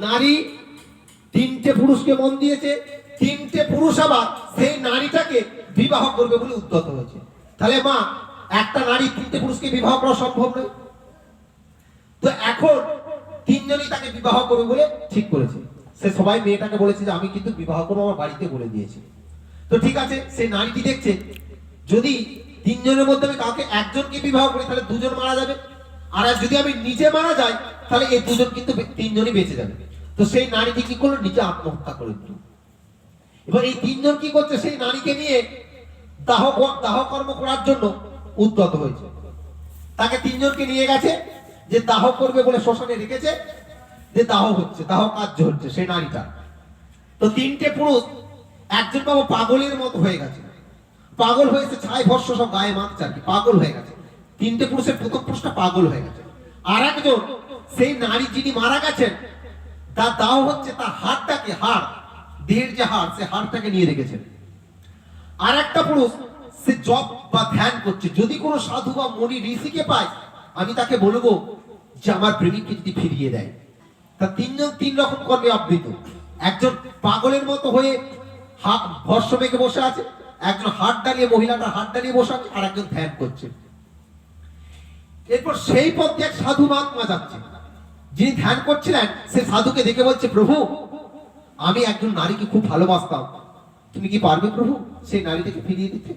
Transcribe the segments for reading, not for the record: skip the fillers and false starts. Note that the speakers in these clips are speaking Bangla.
নারী তিনটে পুরুষকে মন দিয়েছে, তিনটে পুরুষ আবার সেই নারীটাকে বিবাহ করবে বলে উদ্যত হয়েছে। তাহলে মা, একটা নারী তিনটে পুরুষকে বিবাহ করা সম্ভব নয়। তো এখন তিনজনই তাকে বিবাহ করবে বলে ঠিক করেছে। সে সবাই মেয়েটাকে বলেছে যে আমি কিন্তু বিবাহ করবো, আমার বাড়িতে বলে দিয়েছি। তো ঠিক আছে, সেই নারীটি দেখছে যদি তিনজনের মধ্যে আমি কাউকে একজনকে বিবাহ করি তাহলে দুজন মারা যাবে, আর যদি আমি নিজে মারা যাই তাহলে এই দুজন কিন্তু তিনজনই বেঁচে যাবে। তো সেই নারীটি কি করলো, নিজে আত্মহত্যা করে দিল। এবার এই তিনজন কি করছে, সেই নারীকে নিয়ে দাহ কর্ম করার জন্য উদ্যত হয়েছে। তাকে তিনজনকে নিয়ে গেছে, যে দাহ করবে বলে শ্মশানে রেখেছে, যে দাহ হচ্ছে, দাহ কার্য হচ্ছে সেই নারীটা। তো তিনটে পুরুষ, একজন বাবা পাগলের মতো হয়ে গেছে, পাগল হয়েছে, ছাই ভস্য সব গায়ে মাখছে আর কি, পাগল হয়ে গেছে। তিনটে পুরুষের প্রথম পুরুষটা পাগল হয়ে গেছে। আর একজন, সেই নারী যিনি মারা গেছেন তার দাহ হচ্ছে, তার হাড়টাকে, হাড় দেহের যে হাড়, সে হাড়টাকে নিয়ে রেখেছেন। আর একটা পুরুষ, সে জপ বা ধ্যান করছে, যদি কোনো সাধু বা মনি ঋষিকে পায় আমি তাকে বলবো যে আমার প্রেমিককে যদি ফিরিয়ে দেয়। তা তিনজন তিন রকম কর্মে আবৃত। একজন পাগলের মতো হয়ে ভস্য মেখে বসে আছে, একজন হাত দাঁড়িয়ে, মহিলাটার হাত দাঁড়িয়ে বসে আছে, আর একজন ধ্যান করছে। এরপর সেই পথে এক সাধু মহাত্মা যাচ্ছে, যিনি ধ্যান করছিলেন সে সাধুকে দেখে বলছে, প্রভু আমি একজন নারীকে খুব ভালোবাসতাম, তুমি কি পারবে প্রভু সেই নারীটাকে ফিরিয়ে দিতে?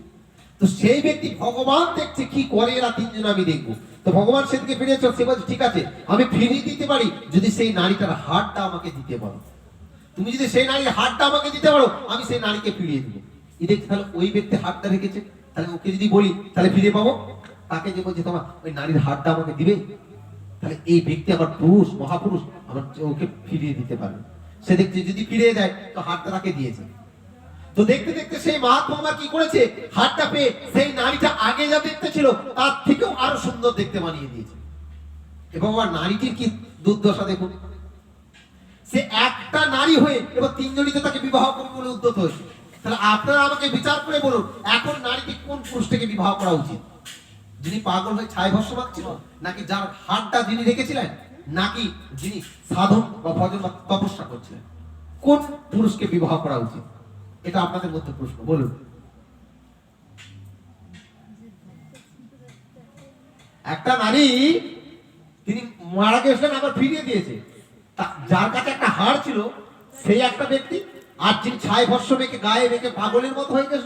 তো সেই ব্যক্তি, ভগবান দেখছে কি করে এরা তিনজন, আমি দেখবো। তো ভগবান সেদিকে ফিরেছে, সে বলছে ঠিক আছে আমি ফিরিয়ে দিতে পারি যদি সেই নারীটার হাতটা আমাকে দিতে পারো। তুমি যদি সেই নারীর হাতটা আমাকে দিতে পারো আমি সেই নারীকে ফিরিয়ে দিব। দেখছি তাহলে ওই ব্যক্তি হাতটা রেখেছে, তাহলে ওকে যদি বলি তাহলে ফিরে পাবো। তাকে যে বলছে তোমার ওই নারীর হাতটা আমাকে দিবে, তাহলে এই ব্যক্তি আমার পুরুষ, মহাপুরুষ, আমার ওকে ফিরিয়ে দিতে পারবে। সে দেখছে যদি ফিরিয়ে দেয় তো হাতটা তাকে দিয়েছে। তো দেখতে দেখতে সেই মহাত্মা কি করেছে, হাতটা পেয়ে সেই নারীটা আগে যা দেখতে ছিল তার থেকেও আরো সুন্দর দেখতে বানিয়ে দিয়েছে। এবং আমার নারীটির কি দুর্দশা দেখুন, সে একটা নারী হয়ে এবার তিনজনই তো তাকে বিবাহ করবে বলে উদ্যত হয়েছে। তাহলে আপনারা আমাকে বিচার করে বলুন, এখন নারীকে কোন পুরুষটাকে বিবাহ করা উচিত? যিনি পাগল হয়ে ছাই ভস্য মাখছিল, নাকি যার হাতটা যিনি রেখেছিলেন, নাকি যিনি সাধন বা ভজন বা তপস্যা করছিলেন? কোন পুরুষকে বিবাহ করা উচিত? এটা আপনাদের মধ্যে প্রশ্ন, বলুন। একটা নারী, তিনি মারা গেছিলেন, আবার ফিরিয়ে দিয়েছে। যার কাছে একটা হাড় ছিল সেই একটা ব্যক্তি, আর যিনি ছাই ভস্য মেখে গায়ে মেখে পাগলের মতো হয়ে গেছিল